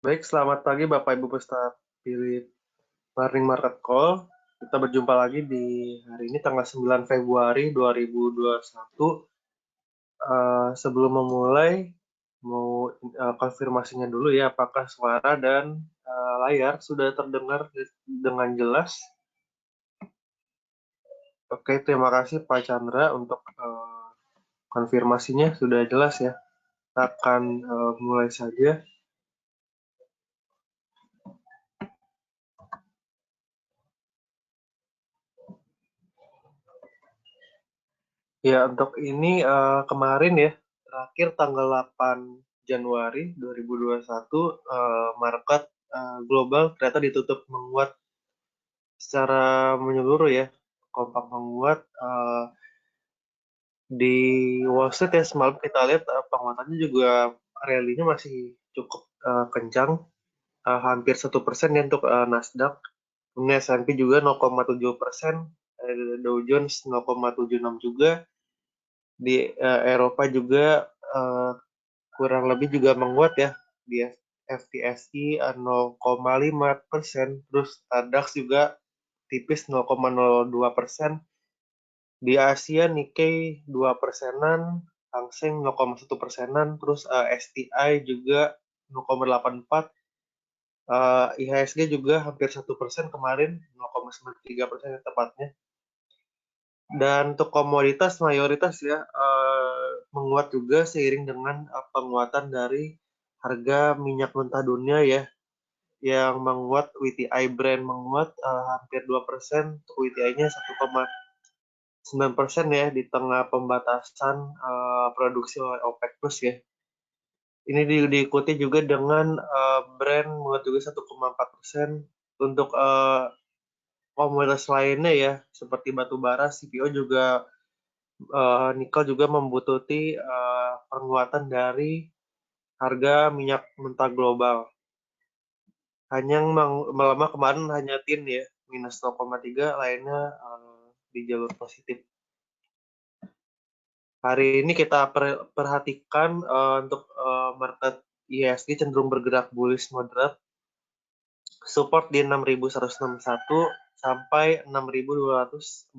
Baik, selamat pagi Bapak Ibu peserta pilih Morning Market Call. Kita berjumpa lagi di hari ini tanggal 9 Februari 2021. Sebelum memulai, mau konfirmasinya dulu ya, apakah suara dan layar sudah terdengar dengan jelas? Oke, terima kasih Pak Chandra untuk konfirmasinya, sudah jelas ya. Kita akan mulai saja. Ya, untuk ini kemarin ya, terakhir tanggal 8 Januari 2021, market global ternyata ditutup menguat secara menyeluruh ya, kompak menguat. Di Wall Street ya semalam kita lihat penguatannya juga rally-nya masih cukup kencang, hampir 1% ya untuk Nasdaq. Kemudian S&P juga 0,7%, Dow Jones 0,76 juga. Di Eropa juga kurang lebih juga menguat ya, di FTSE 0,5%, terus DAX juga tipis 0,02%. Di Asia Nikkei 2%-an, Hang Seng 0,1%-an, terus STI juga 0,84%, IHSG juga hampir 1% kemarin, 0,93% tepatnya. Dan untuk komoditas mayoritas ya menguat juga seiring dengan penguatan dari harga minyak mentah dunia ya, yang menguat. WTI Brent menguat hampir 2%, untuk WTI-nya 1,9% ya di tengah pembatasan produksi oleh OPEC Plus ya. Ini diikuti juga dengan Brent menguat juga 1,4%. Untuk komoditas lainnya ya, seperti batu bara, CPO juga nikel juga membutuhkan penguatan dari harga minyak mentah global. Hanya yang melemah kemarin hanya tin ya, minus 0,3, lainnya di jalur positif. Hari ini kita perhatikan untuk market IHSG cenderung bergerak bullish moderate, support di 6.161 sampai 6.248.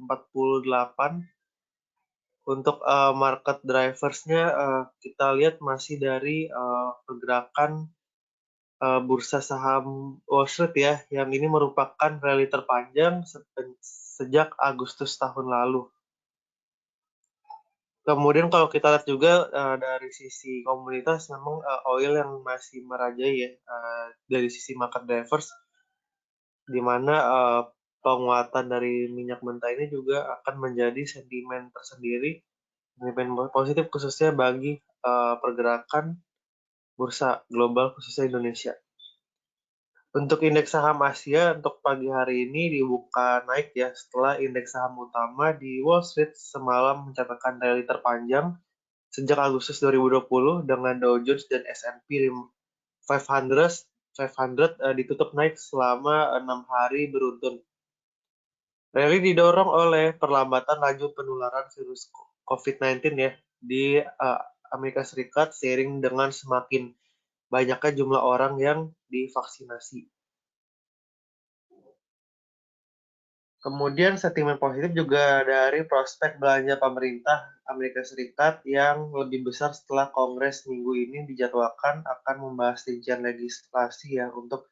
Untuk market driversnya kita lihat masih dari pergerakan bursa saham Wall Street ya, yang ini merupakan rally terpanjang sejak Agustus tahun lalu. Kemudian kalau kita lihat juga dari sisi komoditas, memang oil yang masih merajai ya dari sisi market drivers, di mana penguatan dari minyak mentah ini juga akan menjadi sentimen tersendiri, sentimen positif khususnya bagi pergerakan bursa global khususnya Indonesia. Untuk indeks saham Asia untuk pagi hari ini dibuka naik ya, setelah indeks saham utama di Wall Street semalam mencatatkan rally terpanjang sejak Agustus 2020 dengan Dow Jones dan S&P 500 ditutup naik selama 6 hari beruntun. Rally didorong oleh perlambatan laju penularan virus COVID-19 ya di Amerika Serikat seiring dengan semakin banyaknya jumlah orang yang divaksinasi. Kemudian sentimen positif juga dari prospek belanja pemerintah Amerika Serikat yang lebih besar setelah Kongres minggu ini dijadwalkan akan membahas rincian legislasi ya untuk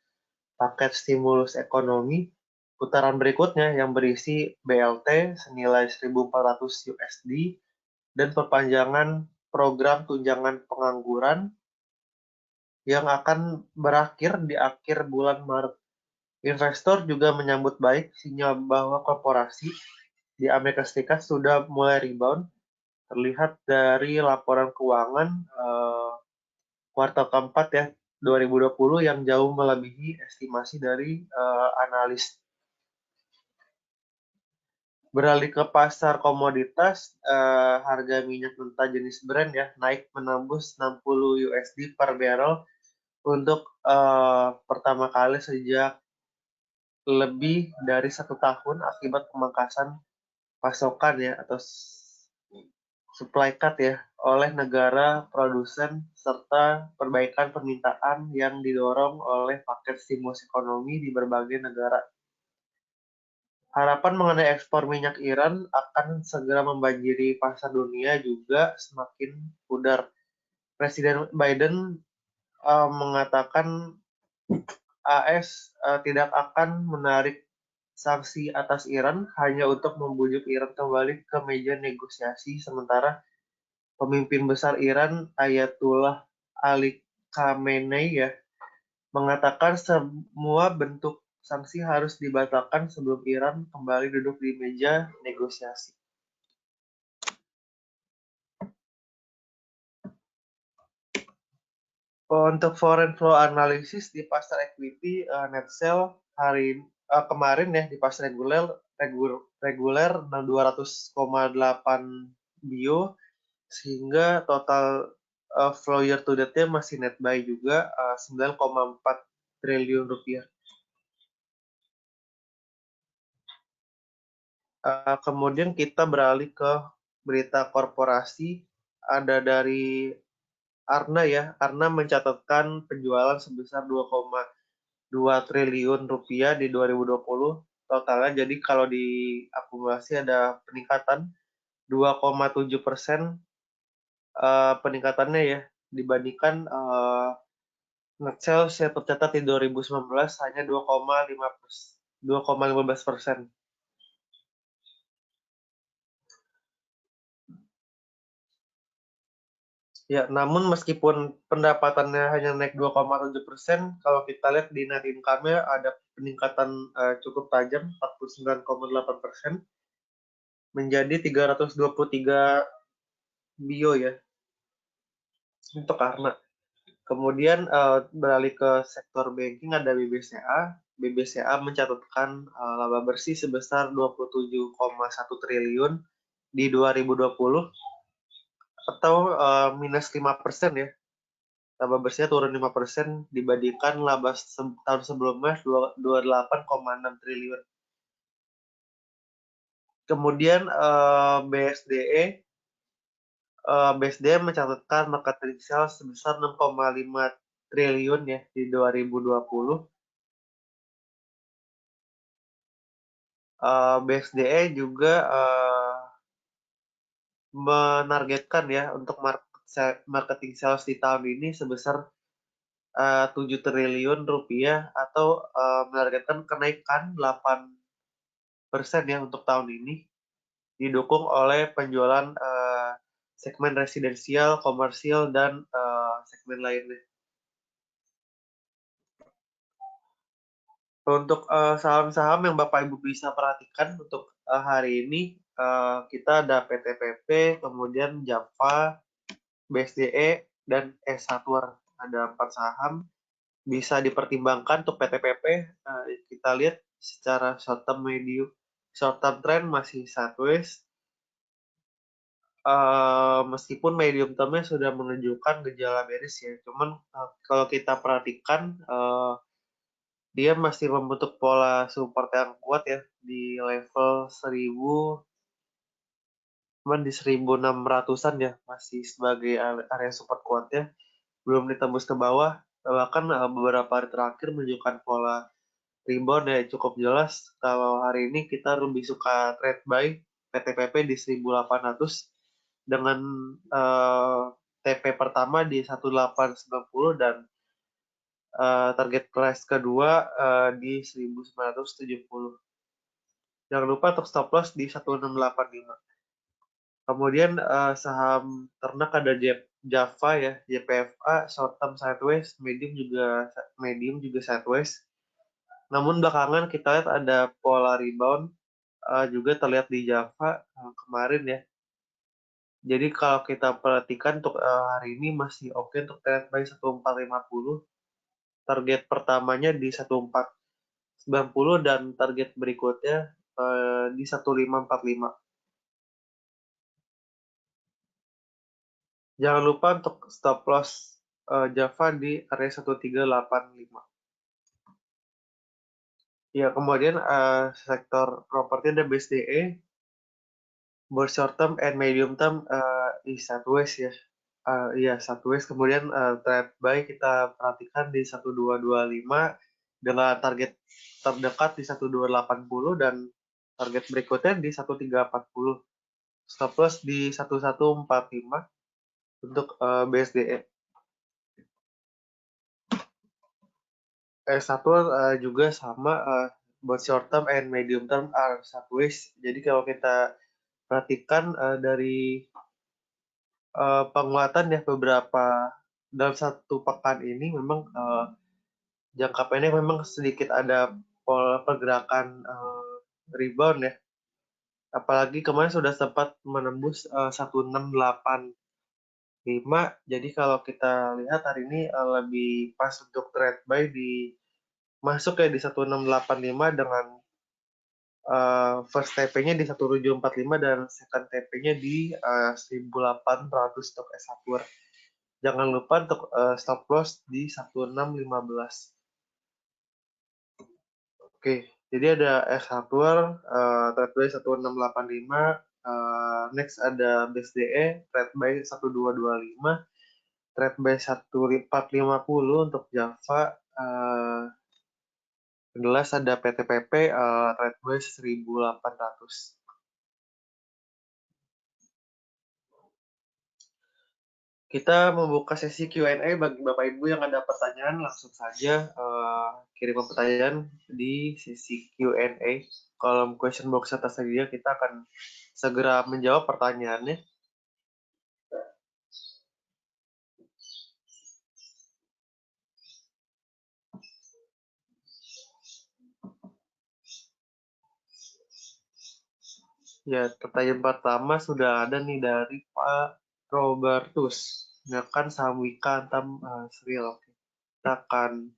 paket stimulus ekonomi putaran berikutnya yang berisi BLT senilai 1.400 USD dan perpanjangan program tunjangan pengangguran yang akan berakhir di akhir bulan Maret. Investor juga menyambut baik sinyal bahwa korporasi di Amerika Serikat sudah mulai rebound, terlihat dari laporan keuangan kuartal keempat ya 2020 yang jauh melebihi estimasi dari analis. Beralih ke pasar komoditas, harga minyak mentah jenis Brent ya naik menembus 60 USD per barrel untuk pertama kali sejak lebih dari 1 tahun akibat pemangkasan pasokan ya atau supply cut ya oleh negara produsen serta perbaikan permintaan yang didorong oleh paket stimulus ekonomi di berbagai negara. Harapan mengenai ekspor minyak Iran akan segera membanjiri pasar dunia juga semakin pudar. Presiden Biden mengatakan AS tidak akan menarik sanksi atas Iran hanya untuk membujuk Iran kembali ke meja negosiasi, sementara pemimpin besar Iran Ayatullah Ali Khamenei ya mengatakan semua bentuk sanksi harus dibatalkan sebelum Iran kembali duduk di meja negosiasi. Untuk foreign flow analysis di pasar equity net sell kemarin ya di pasar reguler 200,8 bio sehingga total flow year to date-nya masih net buy juga 9,4 triliun rupiah. Kemudian kita beralih ke berita korporasi, ada dari Arna ya. Arna mencatatkan penjualan sebesar 2,2 triliun rupiah di 2020 totalnya. Jadi kalau diakumulasi ada peningkatan 2,7% peningkatannya ya dibandingkan net sales yang tercatat di 2019 hanya 2,15%. Ya, namun meskipun pendapatannya hanya naik 2,7%, kalau kita lihat di net income-nya ada peningkatan cukup tajam, 49,8%, menjadi 323 bio ya, untuk karena. Kemudian beralih ke sektor banking ada BBCA. BBCA mencatatkan laba bersih sebesar 27,1 triliun di 2020 atau minus 5% ya. Laba bersihnya turun 5% dibandingkan laba tahun sebelumnya 28,6 triliun. Kemudian BSDE mencatatkan marketing sales sebesar 6,5 triliun ya di 2020. BSDE juga menargetkan ya untuk marketing sales di tahun ini sebesar 7 triliun rupiah atau menargetkan kenaikan 8% ya untuk tahun ini, didukung oleh penjualan segmen residensial, komersial, dan segmen lainnya. Untuk saham-saham yang Bapak Ibu bisa perhatikan untuk hari ini, kita ada PTPP, kemudian Java, BSDE, dan S1R. Ada 4 saham. Bisa dipertimbangkan untuk PTPP, kita lihat secara short term trend masih sideways. Meskipun medium termnya sudah menunjukkan gejala bearish ya, cuman kalau kita perhatikan dia masih membentuk pola support yang kuat ya di level 1600-an ya, masih sebagai area support kuatnya, belum ditembus ke bawah, bahkan beberapa hari terakhir menunjukkan pola rebound ya cukup jelas. Kalau hari ini kita lebih suka trade buy PTPP di 1800 dengan TP pertama di 1890 dan target price kedua di 1970. Jangan lupa untuk stop loss di 1685. Kemudian saham ternak ada Java ya, JPFA, short term sideways, medium juga sideways. Namun belakangan kita lihat ada pola rebound juga terlihat di Java kemarin ya. Jadi kalau kita perhatikan untuk hari ini masih oke untuk trend buy 1450. Target pertamanya di 1490 dan target berikutnya di 1545. Jangan lupa untuk stop loss Java di area 1385. Ya, kemudian sektor properti ada BSDE. Buat short term and medium term is sideways ya. Iya, sideways. Kemudian trend buy kita perhatikan di 1225 dengan target terdekat di 1280 dan target berikutnya di 1340. Stop loss di 1145 untuk BSDE. S1 juga sama buat short term and medium term are sideways. Jadi kalau kita perhatikan dari penguatan ya beberapa dalam satu pekan ini memang jangka pendek memang sedikit ada pola pergerakan rebound ya. Apalagi kemarin sudah sempat menembus 1685. Jadi kalau kita lihat hari ini lebih pas untuk trade buy di masuk ya di 1685 dengan first TP-nya di 1745 dan second TP-nya di 1800 untuk S1. Jangan lupa untuk stop loss di 1615. Oke, jadi ada S hardware, trade buy 1685, next ada BSDE, trade buy 1225, trade buy 1450 untuk Java, jelas ada PTPP, trade buy 1800. Kita membuka sesi Q&A bagi Bapak Ibu yang ada pertanyaan, langsung saja kirim pertanyaan di sesi Q&A. Kolom question box atas saja kita akan segera menjawab pertanyaannya. Ya, pertanyaan pertama sudah ada nih dari Pak Robertus. Gunakan saham Wika Antam Sril. Kita akan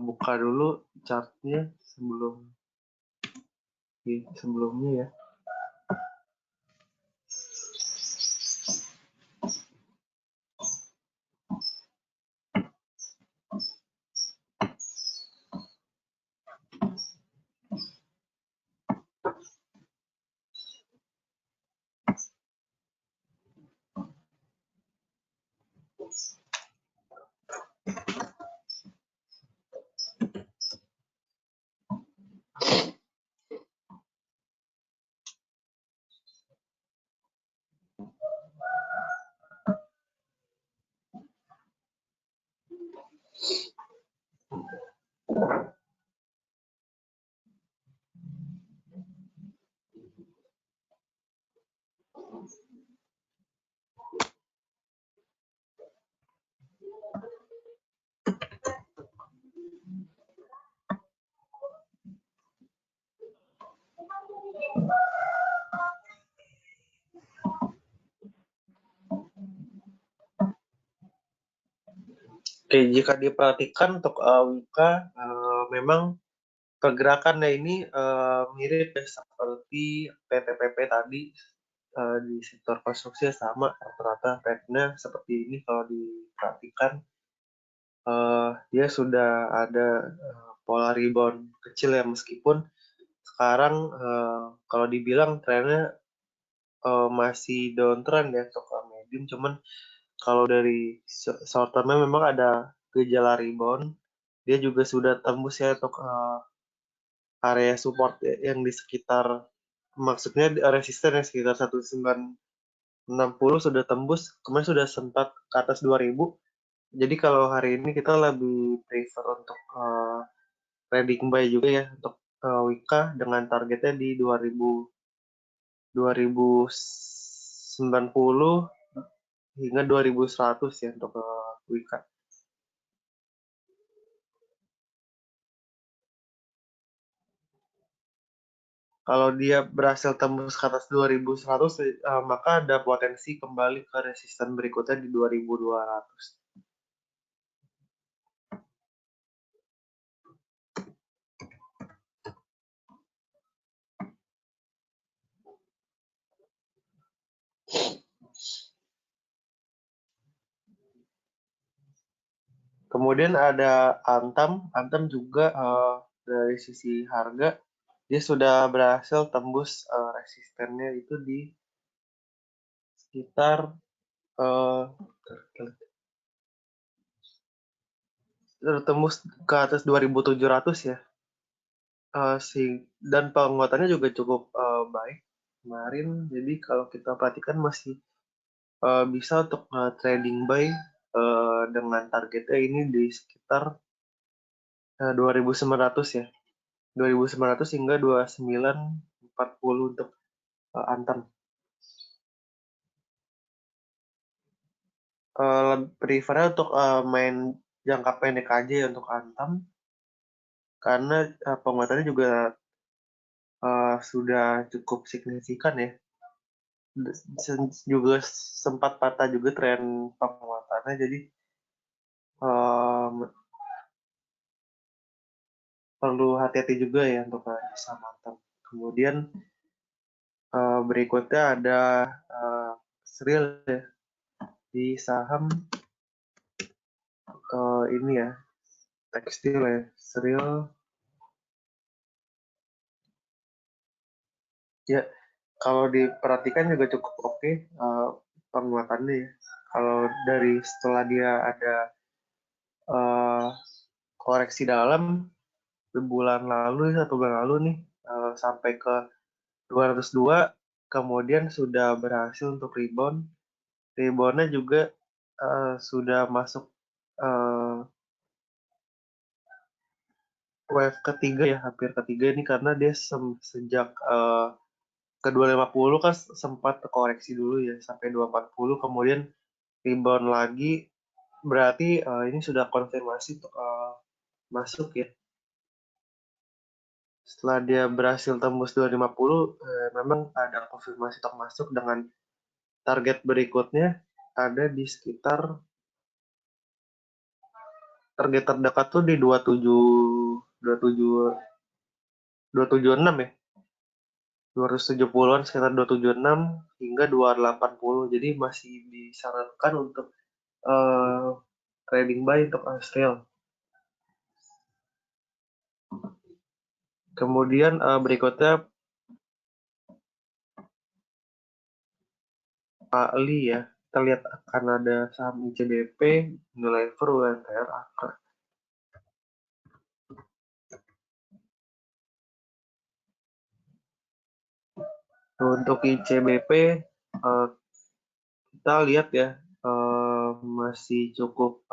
buka dulu chartnya sebelumnya ya. Oke, jika diperhatikan untuk Wika, memang pergerakannya ini mirip ya seperti PTPP tadi di sektor konstruksi sama rata-rata trendnya seperti ini. Kalau diperhatikan dia sudah ada pola rebound kecil ya, meskipun sekarang kalau dibilang trennya masih downtrend ya untuk medium, cuman kalau dari short termnya memang ada gejala rebound. Dia juga sudah tembus ya untuk area support yang di sekitar, maksudnya resisten yang sekitar 1960 sudah tembus, kemarin sudah sempat ke atas 2000. Jadi kalau hari ini kita lebih prefer untuk trading buy juga ya untuk Wika dengan targetnya di 2090 hingga 2100 ya untuk Wika. Kalau dia berhasil tembus ke atas 2100, maka ada potensi kembali ke resisten berikutnya di 2200. Kemudian ada Antam juga dari sisi harga dia sudah berhasil tembus resistennya itu di sekitar tembus ke atas 2.700 ya. Dan penguatannya juga cukup baik kemarin. Jadi kalau kita perhatikan masih bisa untuk trading buy dengan targetnya ini di sekitar 2.900 ya. 2.900 hingga 2.940 untuk Antam. Prefernya untuk main jangka pendek aja ya untuk Antam, karena penguatannya juga sudah cukup signifikan ya. Juga sempat patah juga tren penguatannya, jadi perlu hati-hati juga ya untuk saham Antam. Kemudian berikutnya ada Sril ya, di saham ini ya, tekstil ya, Sril ya. Kalau diperhatikan juga cukup oke penguatannya ya. Kalau dari setelah dia ada koreksi dalam bulan lalu atau bulan lalu nih sampai ke 202, kemudian sudah berhasil untuk rebound. Reboundnya juga sudah masuk wave ketiga ya, hampir ketiga ini, karena dia sejak ke 250 kan sempat koreksi dulu ya sampai 240, kemudian rebound lagi, berarti ini sudah konfirmasi untuk masuk ya. Setelah dia berhasil tembus 250, memang ada konfirmasi untuk masuk dengan target berikutnya ada di sekitar target terdekat tuh di 276 ya. 270-an, sekitar 276 hingga 280. Jadi masih disarankan untuk trading buy untuk Australia. Kemudian berikutnya Pak Li ya. Kita lihat akan ada saham ICBP, Unilever, UNTR, Akra. Untuk ICBP kita lihat ya masih cukup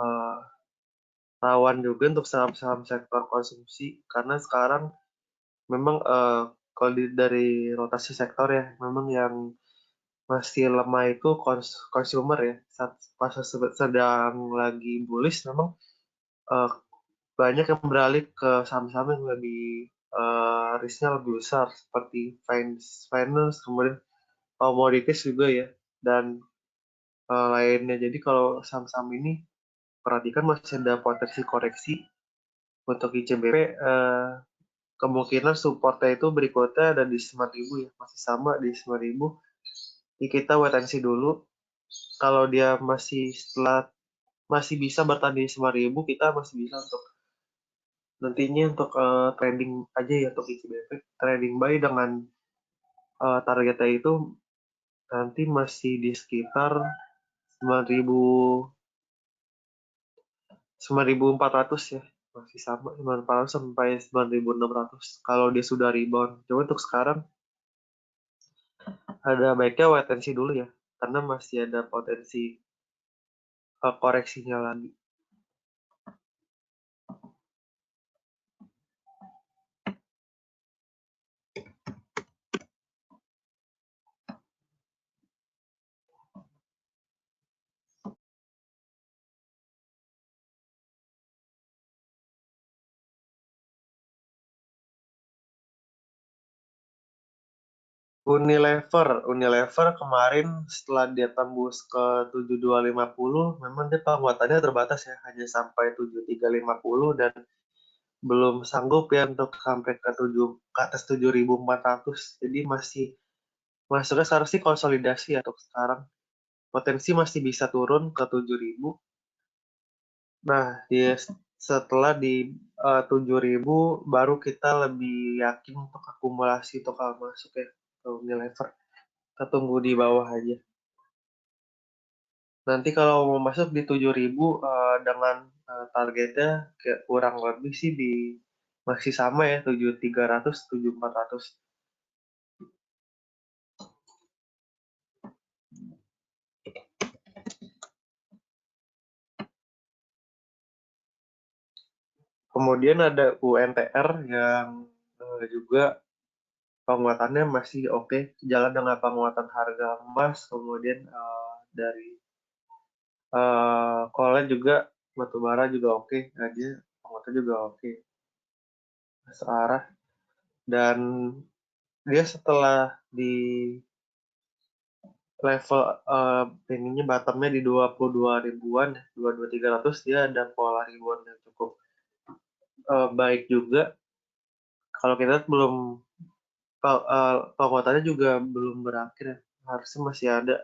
rawan juga untuk saham-saham sektor konsumsi, karena sekarang memang kalau dari rotasi sektor ya, memang yang masih lemah itu consumer ya. Pas sedang lagi bullish, memang banyak yang beralih ke saham-saham yang lebih risknya lebih besar, seperti finance, kemudian commodities juga ya, dan lainnya. Jadi kalau saham-saham ini perhatikan masih ada potensi koreksi. Untuk ICBP kemungkinan supportnya itu berikutnya ada di 9.000 ya, masih sama di 9.000. Jadi kita wait and see dulu. Kalau dia masih bisa bertahan di 9.000, kita masih bisa untuk nantinya untuk trading aja ya untuk ICBP. Trading buy dengan targetnya itu nanti masih di sekitar 9.400 ya, masih sama 9.400 sampai 9.600 kalau dia sudah rebound. Cuma untuk sekarang ada baiknya wait and see dulu ya, karena masih ada potensi koreksinya lagi. Unilever kemarin setelah dia tembus ke 7250, memang dia penguatannya terbatas ya, hanya sampai 7350 dan belum sanggup ya untuk sampai ke atas 7.400. Jadi masuknya sekarang sih konsolidasi ya untuk sekarang. Potensi masih bisa turun ke 7.000. Nah, dia setelah di 7.000 baru kita lebih yakin untuk akumulasi untuk masuk ya ke Unilever. Kita tunggu di bawah aja. Nanti kalau mau masuk di 7.000 dengan targetnya kayak kurang lebih sih masih sama ya 7.300 7.400. Kemudian ada UNTR yang juga penguatannya masih oke, jalan dengan penguatan harga emas, kemudian dari coal juga, batubara juga oke, nah dia penguatan juga oke, searah. Dan dia setelah di level ininya bottomnya di 22 ribuan, 22.300, dia ada pola ribuan yang cukup baik juga. Kalau kita belum penguatannya juga belum berakhir ya. Harusnya masih ada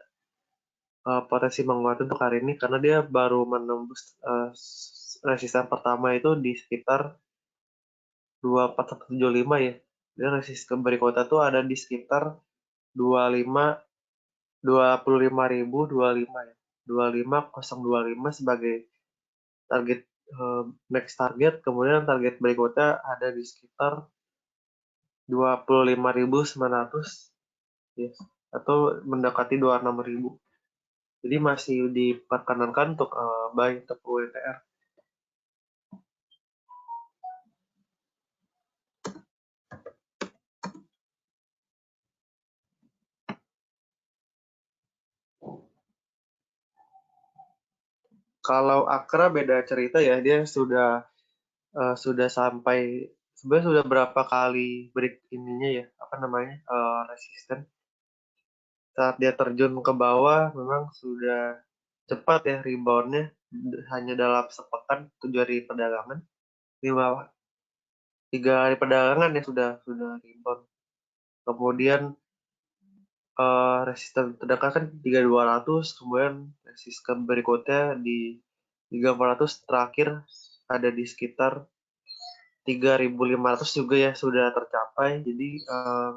potensi menguat untuk hari ini karena dia baru menembus resisten pertama itu di sekitar 24.175 ya. Dan resisten berikutnya tuh ada di sekitar 25 25.025 ya. 25.025 sebagai target next target, kemudian target berikutnya ada di sekitar 25.900 ya, atau mendekati 26.000. Jadi masih diperkenankan untuk buy untuk UNTR. Kalau Akra beda cerita ya, dia sudah sampai sebenarnya sudah berapa kali break ininya ya, apa namanya, resisten. Saat dia terjun ke bawah memang sudah cepat ya reboundnya, hanya dalam sepekan 7 hari perdagangan, 3 hari perdagangan ya sudah rebound. Kemudian resisten terdekat kan 3.200, kemudian resisten berikutnya di 3.400, terakhir ada di sekitar 3.500 juga ya sudah tercapai. Jadi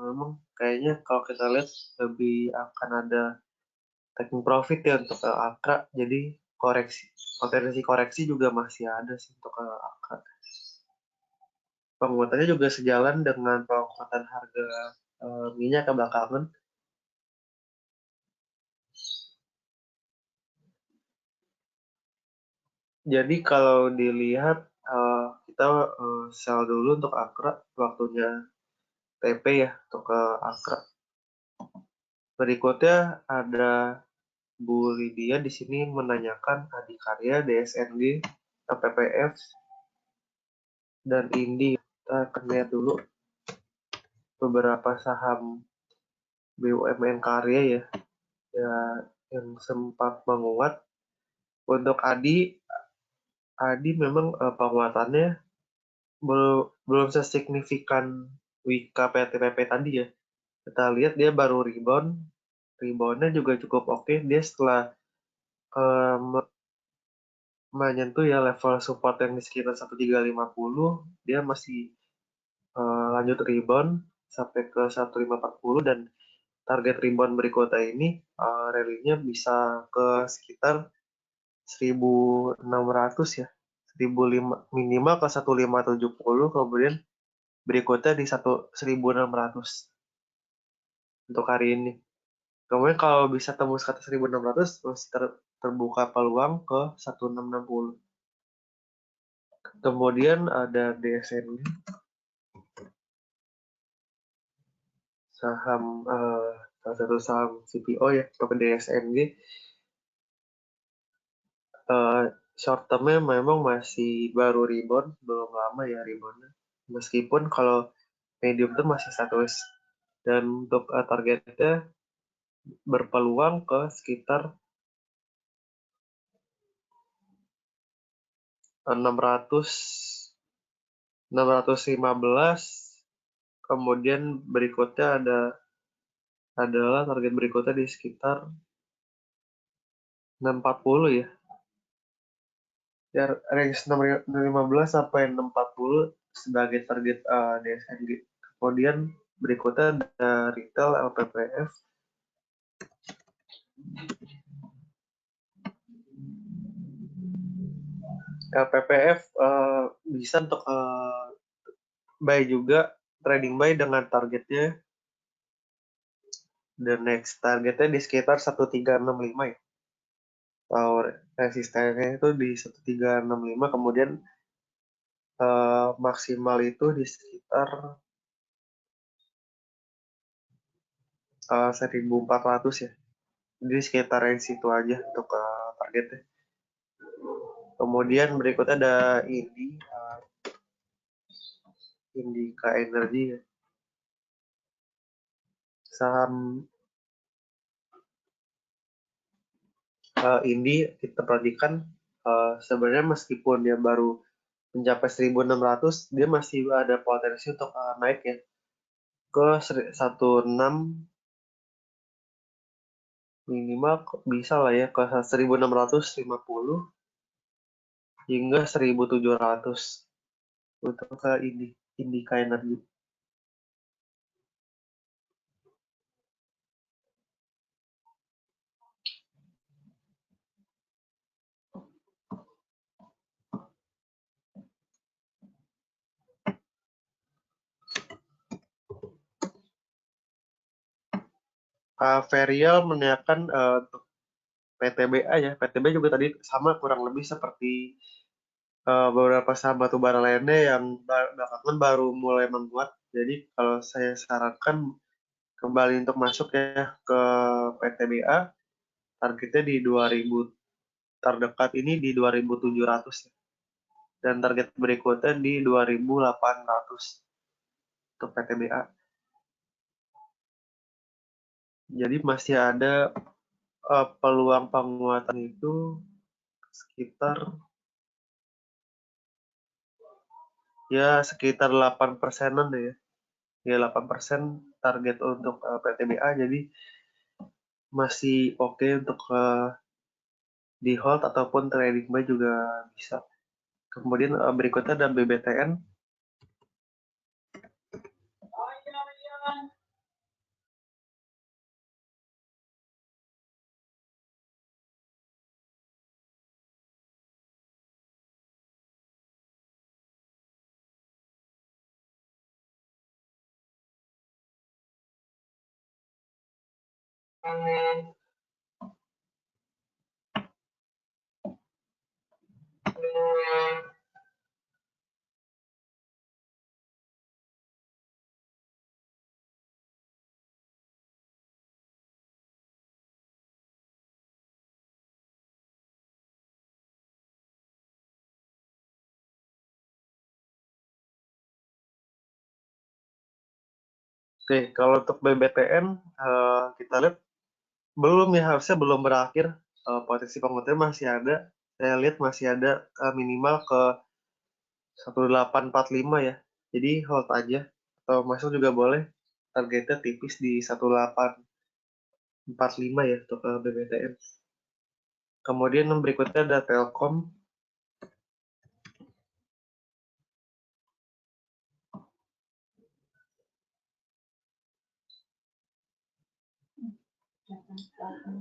memang kayaknya kalau kita lihat lebih akan ada taking profit ya untuk Akra. Jadi potensi koreksi juga masih ada sih untuk Akra. Penguatannya juga sejalan dengan penguatan harga minyak ke belakangan. Jadi kalau dilihat kita sell dulu untuk Akra, waktunya TP ya untuk ke Akra. Berikutnya ada Bu Lydia di sini menanyakan Adikarya, DSNG, PPF, dan Indi. Kita akan lihat dulu beberapa saham BUMN Karya ya, yang sempat menguat. Untuk Adi memang penguatannya belum sesignifikan Wika PTPP tadi ya. Kita lihat dia baru reboundnya juga cukup oke. Dia setelah menyentuh ya level support yang di sekitar 1350, dia masih lanjut rebound sampai ke 1540, dan target rebound berikutnya ini rally-nya bisa ke sekitar 1.600 ya, 1.005 minimal ke 1.570, kemudian berikutnya di 1.600 untuk hari ini. Kemudian kalau bisa tembus ke atas 1.600, terus terbuka peluang ke 1.660. Kemudian ada DSN, saham salah satu saham CPO ya, atau DSNG. Short termnya memang masih baru rebound, belum lama ya reboundnya. Meskipun kalau medium term masih status, dan untuk targetnya berpeluang ke sekitar 615, kemudian berikutnya adalah target berikutnya di sekitar 640 ya. Ya, range 615 sampai 640 sebagai target DSNG. Kemudian berikutnya ada retail LPPF. LPPF bisa untuk buy juga, trading buy dengan targetnya the next targetnya di sekitar 1365 ya. Atau resistennya itu di 1365, kemudian maksimal itu di sekitar 1400 ya. Jadi sekitar range itu aja untuk targetnya. Kemudian berikutnya ada Indika Energy ya. Saham ini kita perhatikan sebenarnya meskipun dia baru mencapai 1600, dia masih ada potensi untuk naik ya ke 16 minimal bisa lah ya ke 1650 hingga 1700 untuk ke Indika Energy. Ferial menanyakan untuk PTBA ya. PTB juga tadi sama kurang lebih seperti beberapa saham batubara lainnya yang belakangan baru mulai menguat. Jadi kalau saya sarankan kembali untuk masuk ya ke PTBA, targetnya di 2000, terdekat ini di 2700 ya. Dan target berikutnya di 2800 untuk PTBA. Jadi masih ada peluang penguatan itu sekitar 8%-an ya. Ya 8% target untuk PTBA, jadi masih oke untuk di hold ataupun trading buy juga bisa. Kemudian berikutnya ada BBTN. Oke, kalau untuk BBTN kita lihat belum ya, harusnya belum berakhir. Potensi penguatan masih ada. Saya lihat masih ada minimal ke 1845 ya. Jadi hold aja atau masuk juga boleh. Targetnya tipis di 1845 ya untuk BBTN. Kemudian yang berikutnya ada Telkom.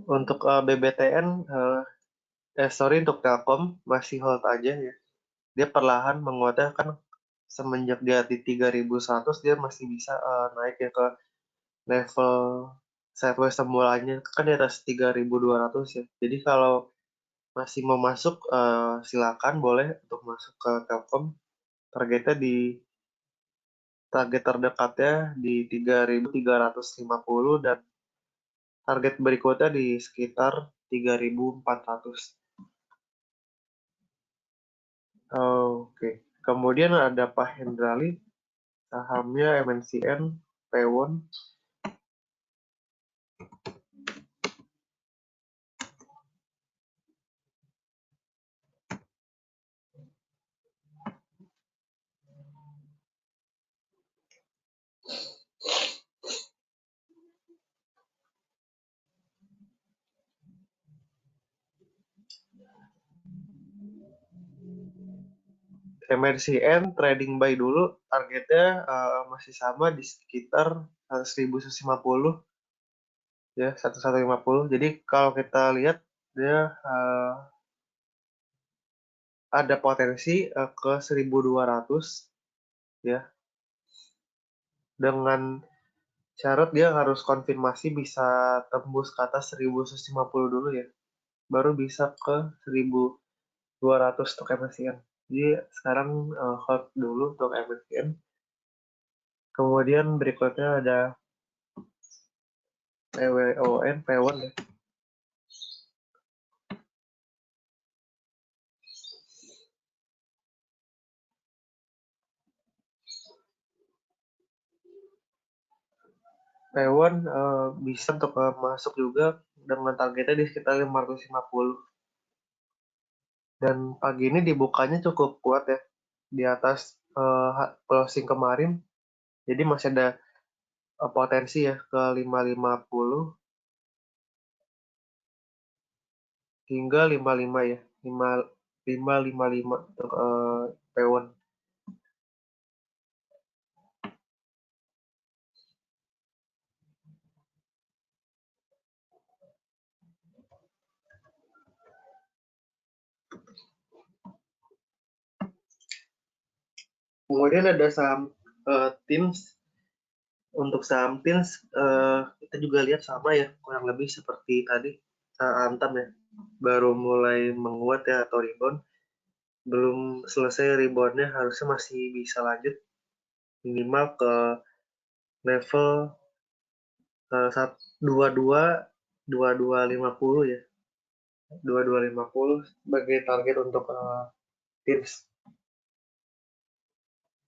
Untuk BBTN, untuk Telkom masih hold aja ya. Dia perlahan menguatnya kan semenjak dia di 3100 dia masih bisa naik ya ke level sideways semulanya kan di atas 3200 ya. Jadi kalau masih mau masuk silakan boleh untuk masuk ke Telkom. Targetnya di target terdekatnya di 3350 dan target berikutnya di sekitar 3400. Oke. Kemudian ada Pak Hendrali, sahamnya MNCN, Pewon. MNCN trading buy dulu, targetnya masih sama di sekitar 1150 ya, 1150. Jadi kalau kita lihat dia ada potensi ke 1200 ya, dengan syarat dia harus konfirmasi bisa tembus ke atas 1150 dulu ya, baru bisa ke 1200 untuk MSCN. Jadi sekarang hold dulu untuk MSCN. Kemudian berikutnya ada PWON, P1 ya. P1 bisa untuk masuk juga dengan targetnya di sekitar 550. Dan pagi ini dibukanya cukup kuat ya, di atas closing kemarin. Jadi masih ada potensi ya ke 550 hingga 55 ya. 555 untuk P1. Kemudian ada saham Teams. Untuk saham Teams kita juga lihat sama ya, kurang lebih seperti tadi Antam ya, baru mulai menguat ya atau rebound. Belum selesai reboundnya, harusnya masih bisa lanjut minimal ke level 2250 ya, 2250 sebagai target untuk Teams.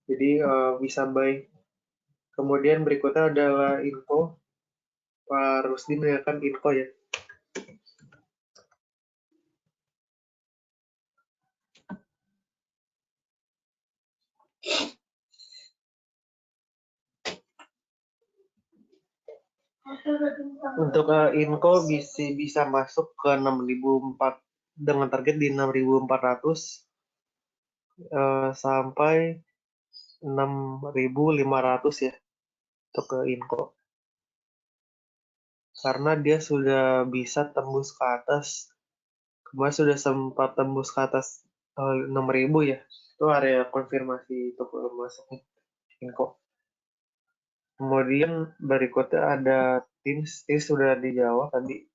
Jadi bisa buy. Kemudian berikutnya adalah info. Pak Rusdi menanyakan info ya. Untuk info bisa masuk ke 6.400 dengan target di 6.400 sampai 6.500 ya untuk ke info. Karena dia sudah bisa tembus ke atas, kemarin sudah sempat tembus ke atas 6.000 ya. Itu area konfirmasi untuk masuknya info. Kemudian berikutnya ada Teams sudah dijawab tadi.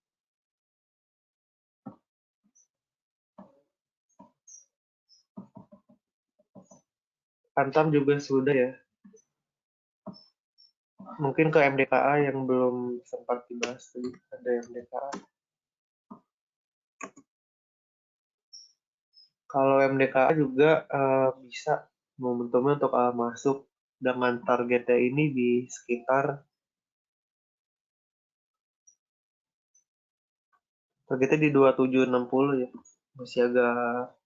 Antam juga sudah ya. Mungkin ke MDKA yang belum sempat dibahas tadi, ada MDKA. Kalau MDKA juga bisa momentumnya untuk masuk dengan targetnya ini di sekitar targetnya di 2760 ya. Masih agak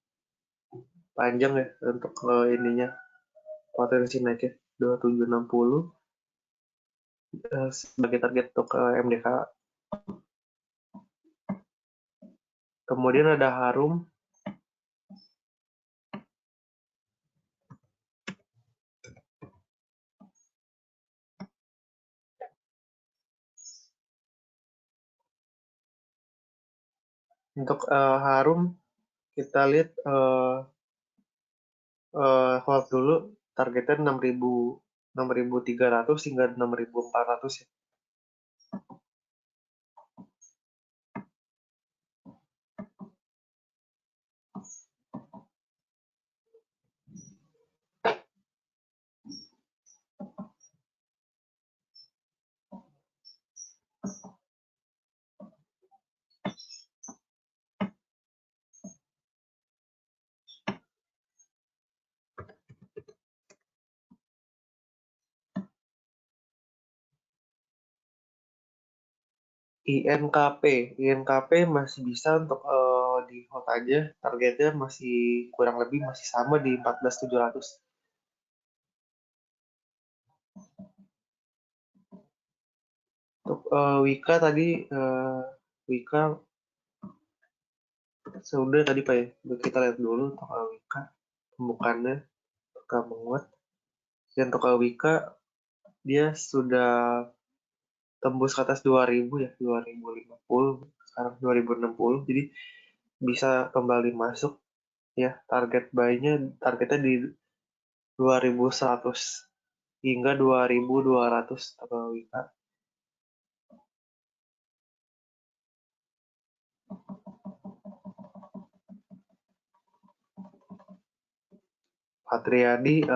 panjang ya untuk ininya, potensi naiknya 2760 sebagai target untuk MDKA. Kemudian ada Harum. Untuk Harum kita lihat hold dulu, targetnya 6.300 hingga 6.400 ya. INKP masih bisa untuk di hold aja, targetnya masih kurang lebih masih sama di 14.700. Untuk Wika tadi Wika sudah tadi Pak ya, kita lihat dulu untuk Wika. pembukaannya akan menguat. Dan untuk Wika dia sudah tembus ke atas 2000 ya, 2050, sekarang 2060, jadi bisa kembali masuk ya. Targetnya di 2100 hingga 2200 atau Wika. Patriadi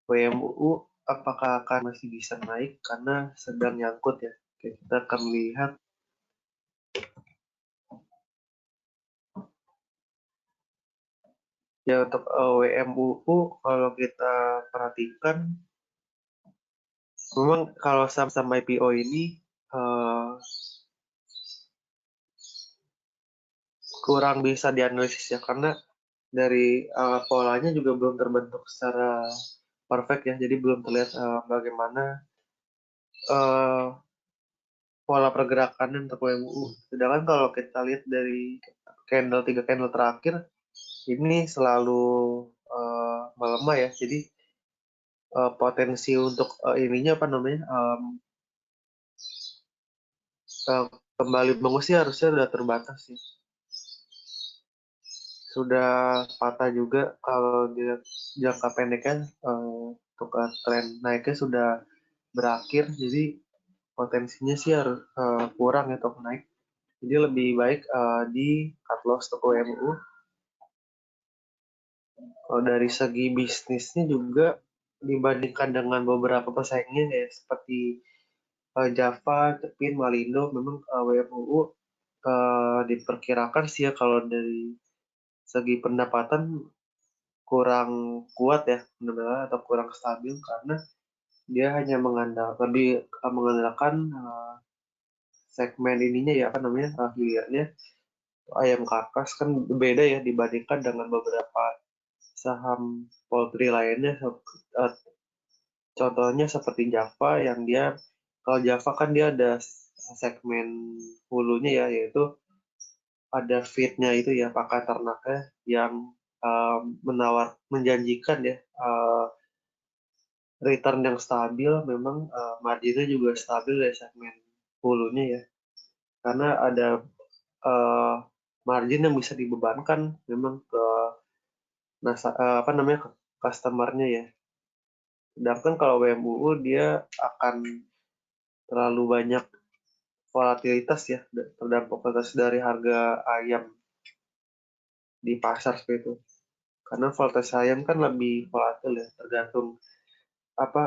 WMUU apakah akan masih bisa naik karena sedang nyangkut ya. Oke, kita akan lihat ya untuk WMUU kalau kita perhatikan memang kalau sama IPO ini kurang bisa dianalisis ya karena dari polanya juga belum terbentuk secara perfect ya, jadi belum terlihat bagaimana pola pergerakannya untuk WMU. Sedangkan kalau kita lihat dari tiga candle terakhir ini selalu melemah ya, jadi potensi untuk ininya apa namanya kembali mengusi harusnya sudah terbatas ya. Sudah patah juga kalau di jangka pendek kan untuk tren naiknya sudah berakhir, jadi potensinya sih harus kurang ya untuk naik. Jadi lebih baik di cut loss untuk WMU. Kalau dari segi bisnisnya juga dibandingkan dengan beberapa pesaingnya ya seperti Java, Cepin, Malindo, memang WMUU diperkirakan sih ya kalau dari segi pendapatan kurang kuat ya benar-benar atau kurang stabil karena dia hanya mengandalkan segmen ininya ya apa namanya hilirnya ayam kakas kan beda ya dibandingkan dengan beberapa saham poultry lainnya. Contohnya seperti Java yang dia kalau Java kan dia ada segmen hulunya ya yaitu ada feednya itu ya pakan ternaknya yang menjanjikan ya return yang stabil, memang marginnya juga stabil dari segmen hulunya ya karena ada margin yang bisa dibebankan memang ke apa namanya ke customernya ya. Sedangkan kalau WMUU dia akan terlalu banyak volatilitas ya, terdampak volatilitas dari harga ayam di pasar seperti itu. Karena volatilitas ayam kan lebih volatil ya, tergantung apa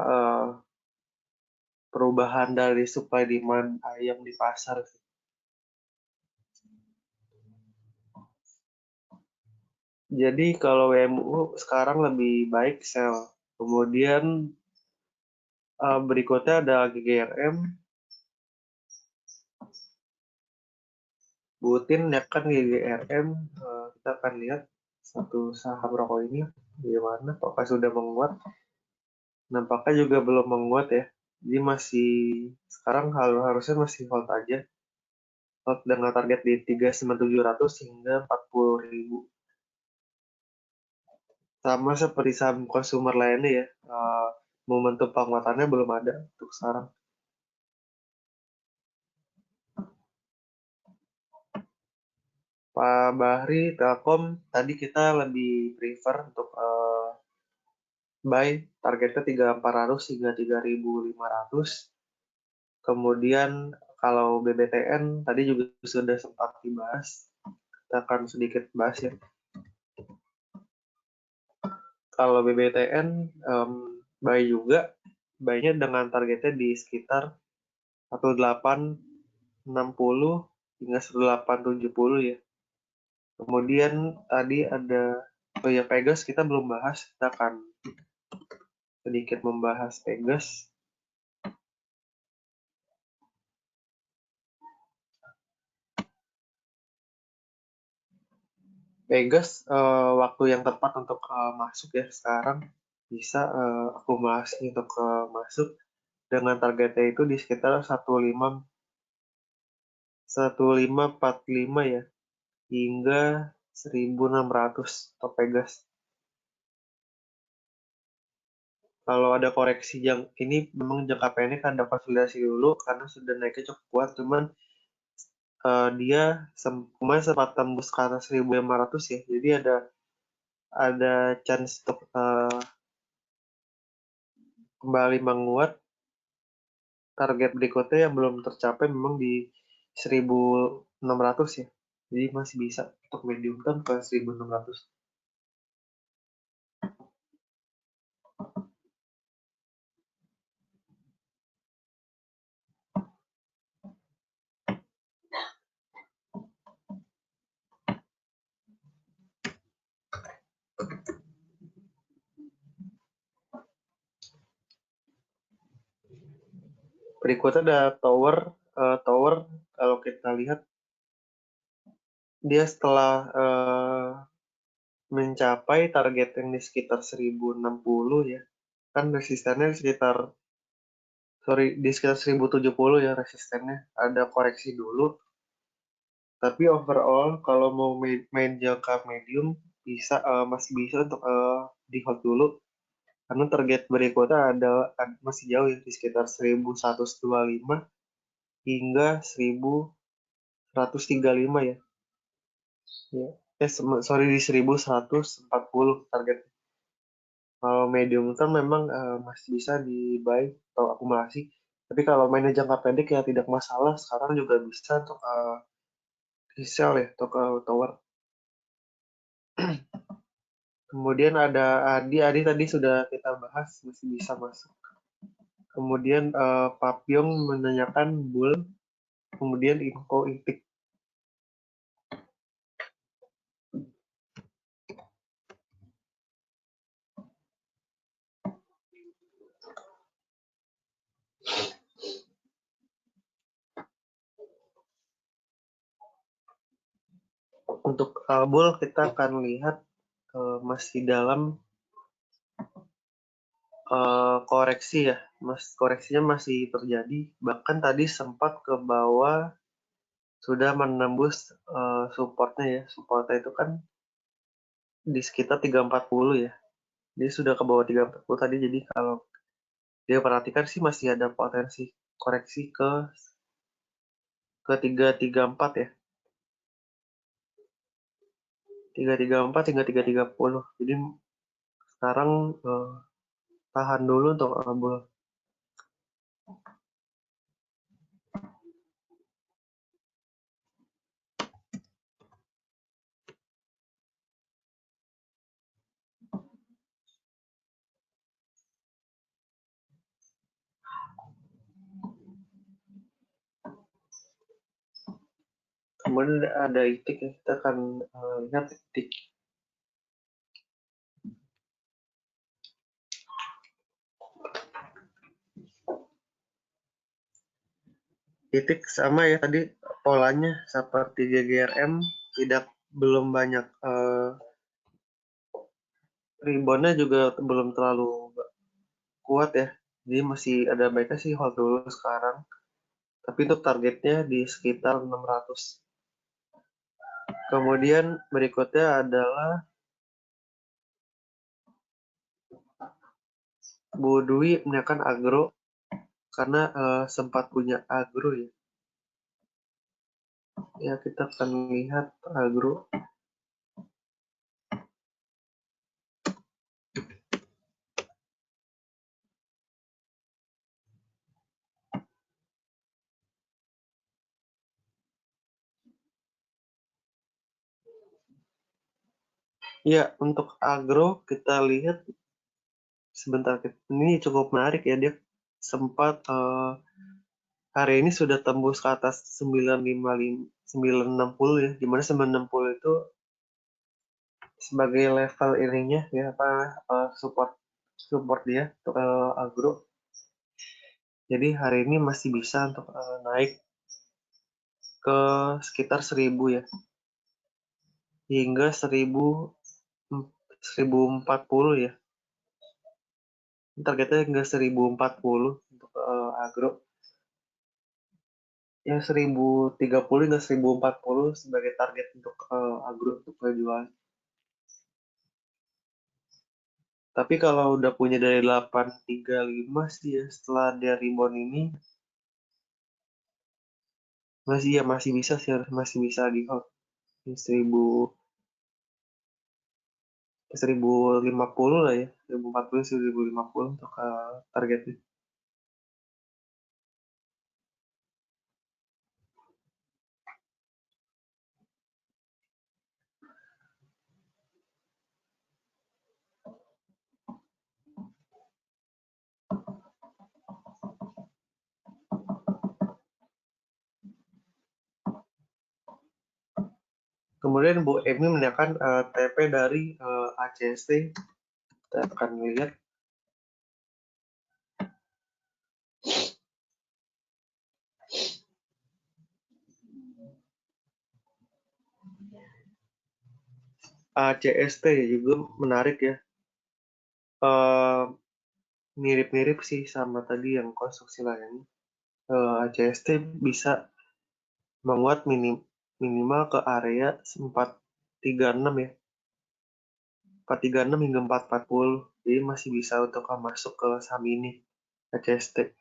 perubahan dari supply demand ayam di pasar. Jadi kalau WMU sekarang lebih baik sell. Kemudian berikutnya ada GGRM. Butin ya kan GGRM, kita akan lihat satu saham rokok ini gimana, apakah sudah menguat. Nampaknya juga belum menguat ya. Jadi masih sekarang harusnya masih hold aja. Hold dengan target di 3.700 hingga 40.000. Sama seperti saham consumer lainnya ya. Momentum penguatannya belum ada untuk sekarang. Pak Bahri, Telkom, tadi kita lebih prefer untuk buy targetnya 3.400 hingga 3.500. Kemudian kalau BBTN tadi juga sudah sempat dibahas, kita akan sedikit bahas ya. Kalau BBTN buy juga, buy-nya dengan targetnya di sekitar 1860 hingga 1870 ya. Kemudian tadi ada ya Pegas kita belum bahas, kita akan sedikit membahas Pegas. Pegas waktu yang tepat untuk masuk ya sekarang bisa akumulasi untuk masuk dengan targetnya itu di sekitar 1545 ya hingga 1600 untuk Pegas. Kalau ada koreksi yang ini memang jangka pendek ada konsolidasi dulu karena sudah naiknya cukup kuat, cuman dia kemarin sempat tembus ke atas 1.500 ya, jadi ada chance untuk kembali menguat. Target berikutnya yang belum tercapai memang di 1.600 ya, jadi masih bisa untuk medium term ke 1.600. Berikutnya ada tower kalau kita lihat dia setelah mencapai target yang di sekitar 1.060 ya, kan resistennya di sekitar 1.070 ya resistennya, ada koreksi dulu, tapi overall kalau mau main jangka medium masih bisa untuk di hold dulu karena target berikutnya masih jauh ya di sekitar 1.125 hingga 1.135 ya. Ya. Sorry, di 1.140 target. Kalau medium term memang masih bisa di buy atau akumulasi. Tapi kalau mainnya jangka pendek ya tidak masalah. Sekarang juga bisa untuk di sell ya untuk tower. Kemudian ada Adi tadi sudah kita bahas masih bisa masuk. Kemudian Papyong menanyakan bull, kemudian info intik. Untuk bull kita akan lihat masih dalam koreksi ya, koreksinya masih terjadi. Bahkan tadi sempat ke bawah sudah menembus supportnya ya. Supportnya itu kan di sekitar 340 ya. Dia sudah ke bawah 340 tadi. Jadi kalau dia perhatikan sih masih ada potensi koreksi ke 334 ya. 334 hingga 330. Jadi sekarang tahan dulu untuk bull. Kemudian ada itik ya, kita akan lihat itik. Itik sama ya tadi polanya seperti GGRM, belum banyak reboundnya juga belum terlalu kuat ya, jadi masih ada baiknya sih hold dulu sekarang, tapi untuk targetnya di sekitar 600. Kemudian berikutnya adalah Bu Dwi menanyakan agro karena sempat punya agro ya. Ya kita akan lihat agro. Ya untuk agro kita lihat sebentar, ini cukup menarik ya, dia sempat hari ini sudah tembus ke atas 960 ya, dimana 960 itu sebagai level ininya ya support dia untuk agro. Jadi hari ini masih bisa untuk naik ke sekitar 1.000 ya, hingga 1.040 ya. Targetnya hingga 1.040 untuk agro. Ya 1.030 hingga 1.040 sebagai target untuk agro untuk penjualan. Tapi kalau udah punya dari 835 sih ya, setelah dia rebound ini, masih bisa sih, masih bisa di hold. 1050 lah ya, 1040, 1050 untuk targetnya. Kemudian Bu Emi menanyakan TP dari ACST. Kita akan lihat ACST juga menarik ya. Mirip-mirip sih sama tadi yang konstruksi lainnya. ACST bisa menguat minimal ke area 436 ya. 436 hingga 440. Jadi masih bisa untuk masuk ke saham ini, ACST.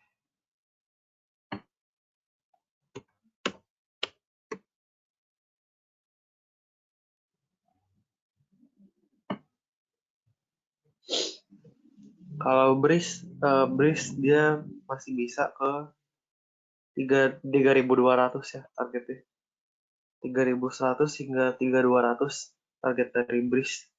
Kalau Breeze dia masih bisa ke 3.200 ya targetnya. 3.100 hingga 3.200 target dari Breeze.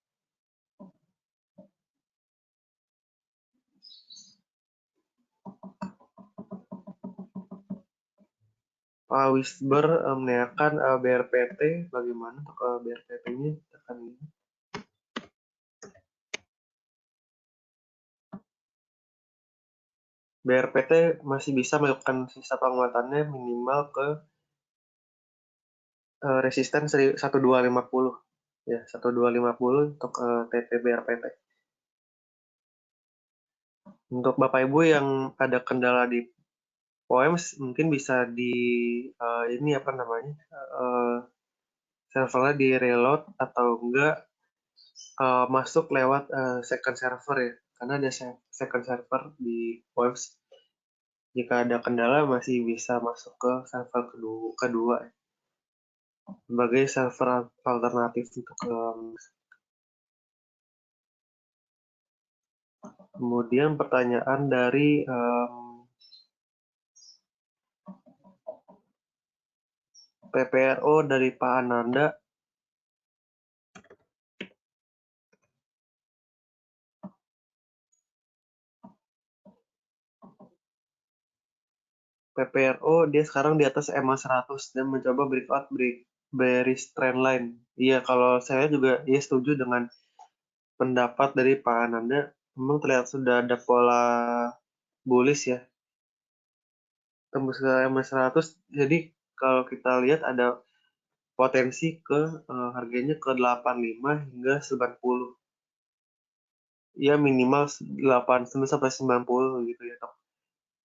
Pak Wisber menanyakan BRPT bagaimana untuk BRPT-nya. Akan BRPT masih bisa melakukan sisa penguatannya minimal ke resisten 1250 ya, 1250 untuk TP BRPT. Untuk Bapak Ibu yang ada kendala di POEMS mungkin bisa di ini apa namanya servernya di reload atau enggak masuk lewat second server ya, karena ada second server di POEMS. Jika ada kendala masih bisa masuk ke server kedua sebagai server alternatif untuk kemudian pertanyaan dari PPRO dari Pak Ananda. PPRO dia sekarang di atas EMA 100 dan mencoba breakout bearish trend line. Iya, kalau saya juga setuju dengan pendapat dari Pak Ananda. Memang terlihat sudah ada pola bullish ya, tembus ke EMA 100. Jadi kalau kita lihat ada potensi ke harganya ke 85 hingga 90. Ya minimal 80 sampai 90 gitu ya.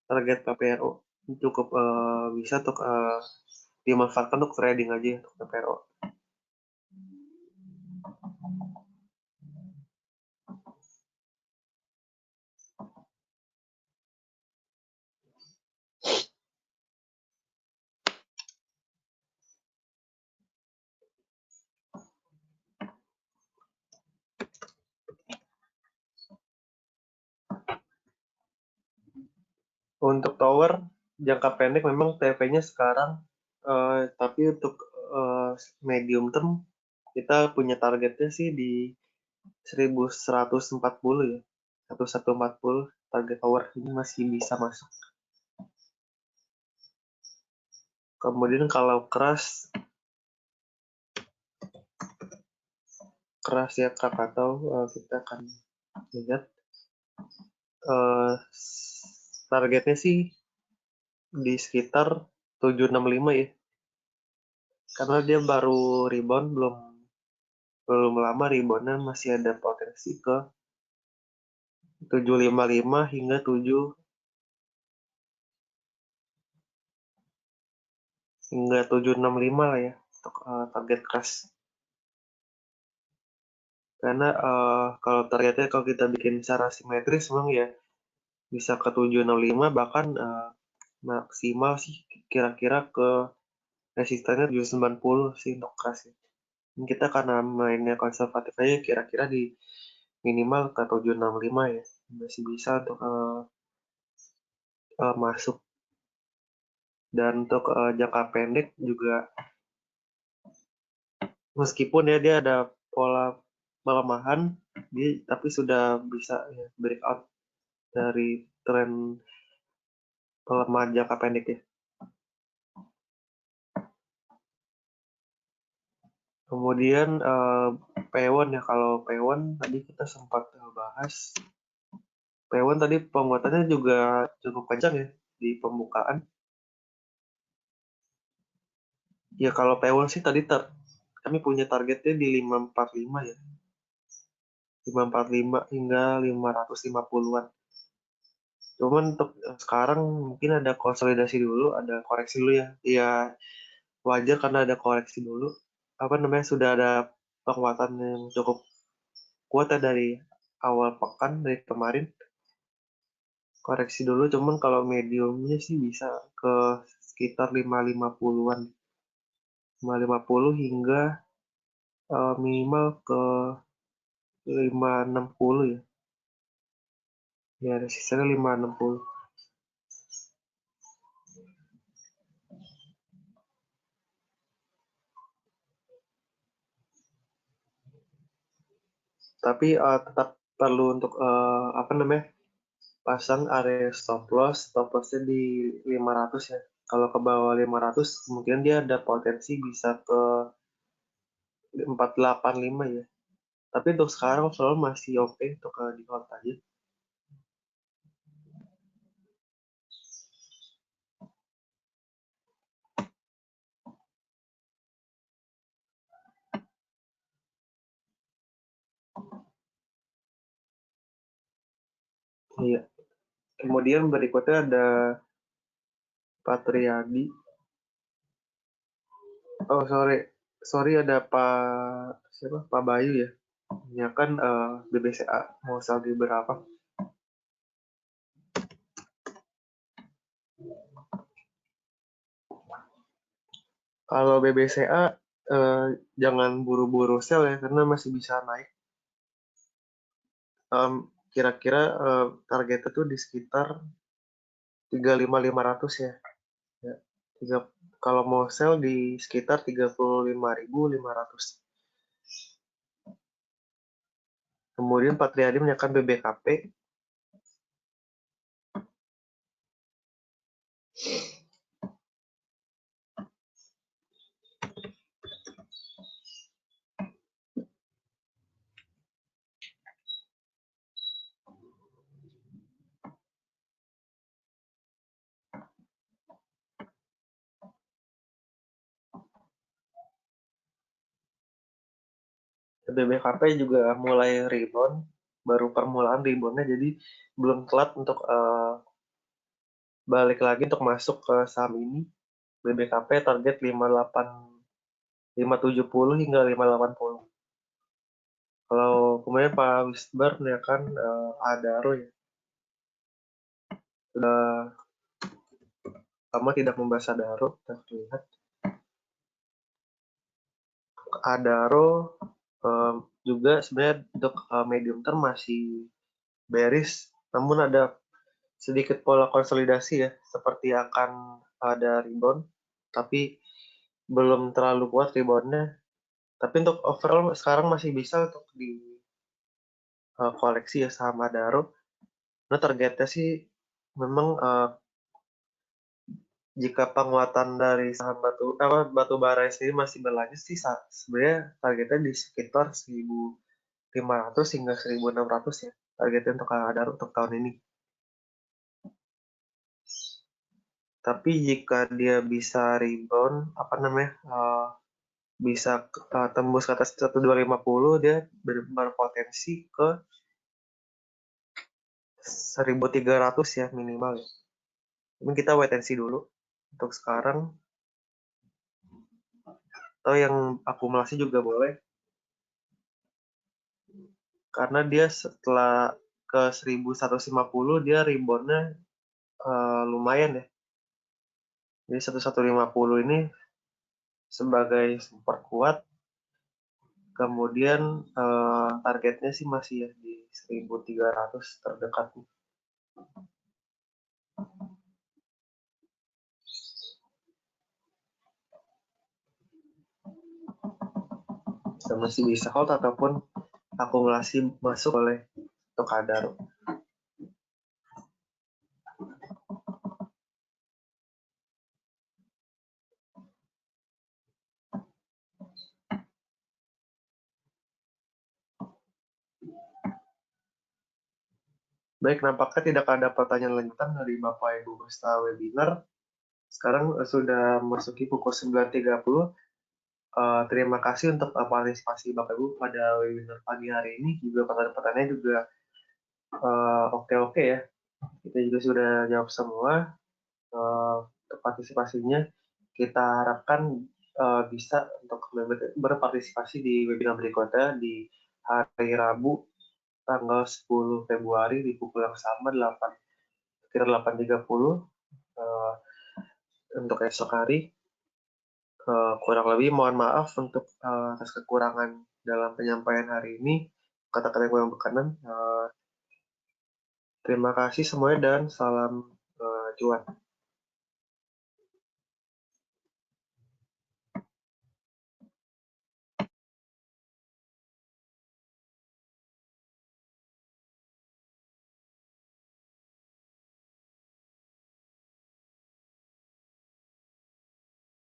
Target PPRO cukup bisa untuk dimanfaatkan untuk trading aja untuk PPRO. Untuk tower jangka pendek memang TP-nya sekarang, tapi untuk medium term kita punya targetnya sih di 1140 ya, 1140 target tower ini masih bisa masuk. Kemudian kalau keras ya Krakatau, kita akan lihat targetnya sih di sekitar 765 ya, karena dia baru rebound, belum lama reboundnya, masih ada potensi ke 755 hingga 765 lah ya untuk target keras. Karena kalau targetnya kalau kita bikin secara simetris memang ya bisa ke 765, bahkan maksimal sih kira-kira ke resistannya 790 sih untuk keras ya. Kita karena mainnya konservatif aja, kira-kira di minimal ke 765 ya, masih bisa untuk masuk. Dan untuk jangka pendek juga, meskipun ya dia ada pola pelemahan, tapi sudah bisa ya, breakout dari tren pelemahan jangka pendek ya. Kemudian P1 ya, kalau P1 tadi kita sempat bahas. P1 tadi penguatannya juga cukup kencang ya di pembukaan. Ya kalau P1 sih tadi kami punya targetnya di 545 ya. 545 hingga 550-an. Cuman untuk sekarang mungkin ada konsolidasi dulu, ada koreksi dulu ya. Ya wajar karena ada koreksi dulu. Apa namanya, sudah ada penguatan yang cukup kuat ya dari awal pekan, dari kemarin. Koreksi dulu, cuman kalau mediumnya sih bisa ke sekitar 550-an. 550 hingga minimal ke 560 ya. Ya, resistnya 560. Tapi tetap perlu untuk apa namanya, pasang area stop lossnya di 500 ya. Kalau ke bawah 500 mungkin dia ada potensi bisa ke 485 ya. Tapi untuk sekarang selalu masih oke untuk di hold aja. Iya. Kemudian berikutnya ada Patriadi. Oh sorry ada Pak Bayu ya. Ya kan BBCA mau saldi berapa? Kalau BBCA jangan buru-buru sell ya, karena masih bisa naik. Kira-kira targetnya tuh di sekitar 35.500 ya. Ya. Kalau mau sell di sekitar 35.500. Kemudian Patriadi menekan BBKP. BBKP juga mulai rebound, baru permulaan reboundnya, jadi belum telat untuk balik lagi untuk masuk ke saham ini. BBKP target 570 hingga 580. Kalau kemudian Pak Wisbar ya kan Adaro ya, sudah lama tidak membahas Adaro, kita lihat Adaro juga sebenarnya untuk medium term masih bearish, namun ada sedikit pola konsolidasi ya, seperti akan ada rebound, tapi belum terlalu kuat reboundnya. Tapi untuk overall sekarang masih bisa untuk di koleksi ya saham Adaro. Nah targetnya sih memang jika penguatan dari saham batu bara sendiri masih berlanjut sih, sebenarnya targetnya di sekitar 1.500 hingga 1.600 ya, targetnya untuk Adaro untuk tahun ini. Tapi jika dia bisa rebound, apa namanya, bisa tembus ke atas 1.250, dia berpotensi ke 1.300 ya minimal ya. Mungkin kita wait and see dulu untuk sekarang, atau yang akumulasi juga boleh. karena dia setelah ke 1150 dia reboundnya lumayan ya. Jadi 1150 ini sebagai support kuat, kemudian targetnya sih masih ya di 1300 terdekat. Masih bisa hold ataupun akumulasi masuk oleh Tokadaro. Baik, nampaknya tidak ada pertanyaan lanjutan dari Bapak Ibu peserta webinar. Sekarang sudah memasuki pukul 9.30. Terima kasih untuk partisipasi Bapak Ibu pada webinar pagi hari ini. Juga pertanyaan-pertanyaannya juga oke-oke ya. Kita juga sudah jawab semua. Untuk partisipasinya, kita harapkan bisa untuk berpartisipasi di webinar berikutnya di hari Rabu tanggal 10 Februari di pukul yang sama 8.30 untuk esok hari. Kurang lebih mohon maaf untuk atas kekurangan dalam penyampaian hari ini, kata-kata yang kurang berkenan. Terima kasih semuanya dan salam cuan.